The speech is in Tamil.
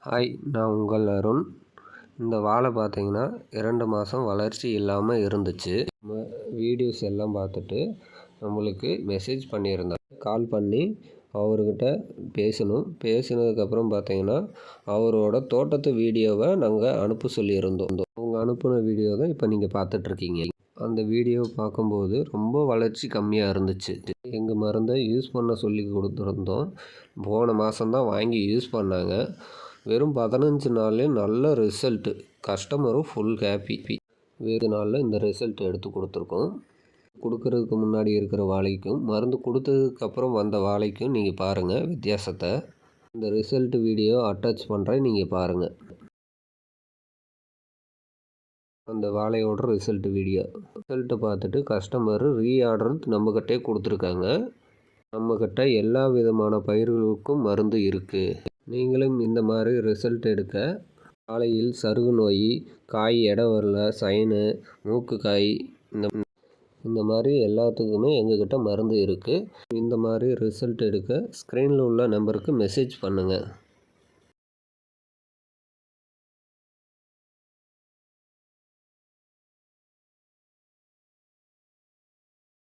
ஹாய், நான் உங்கள் அருண். இந்த வாழை பார்த்தீங்கன்னா 2 மாதம் வளர்ச்சி இல்லாமல் இருந்துச்சு. வீடியோஸ் எல்லாம் பார்த்துட்டு நம்மளுக்கு மெசேஜ் பண்ணியிருந்தாங்க. கால் பண்ணி அவர்கிட்ட பேசணும். பேசினதுக்கப்புறம் பார்த்தீங்கன்னா அவரோட தோட்டத்து வீடியோவை நாங்கள் அனுப்ப சொல்லியிருந்தோம். அவங்க அனுப்பின வீடியோ தான் இப்போ நீங்கள் பார்த்துட்ருக்கீங்க. அந்த வீடியோ பார்க்கும்போது ரொம்ப வளர்ச்சி கம்மியாக இருந்துச்சு. எங்கள் மருந்தை யூஸ் பண்ண சொல்லி கொடுத்துருந்தோம். போன மாதம்தான் வாங்கி யூஸ் பண்ணாங்க. வெறும் 15 நாள்லேயே நல்ல ரிசல்ட்டு. கஸ்டமரும் full happy. வேறு நாளில் இந்த ரிசல்ட் எடுத்து கொடுத்துருக்கோம். கொடுக்கறதுக்கு முன்னாடி இருக்கிற வாழைக்கும் மருந்து கொடுத்ததுக்கப்புறம் வந்த வாழைக்கும் நீங்கள் பாருங்கள் வித்தியாசத்தை. இந்த ரிசல்ட் வீடியோ அட்டாச் பண்ணுறேன், நீங்கள் பாருங்கள். அந்த வாழையோட ரிசல்ட் வீடியோ. ரிசல்ட்டை பார்த்துட்டு கஸ்டமர் ரீஆர்டர் நம்மக்கிட்டே கொடுத்துருக்காங்க. நம்மக்கிட்ட எல்லா விதமான பயிர்களுக்கும் மருந்து இருக்குது. நீங்களும் இந்த மாதிரி ரிசல்ட் எடுக்க வாழையில் சருகு நோய், காய் எடை வரல, சைனு, மூக்கு காய், இந்த மாதிரி எல்லாத்துக்குமே எங்ககிட்ட மருந்து இருக்குது. இந்த மாதிரி ரிசல்ட் எடுக்க ஸ்க்ரீனில் உள்ள நம்பருக்கு மெசேஜ் பண்ணுங்கள்.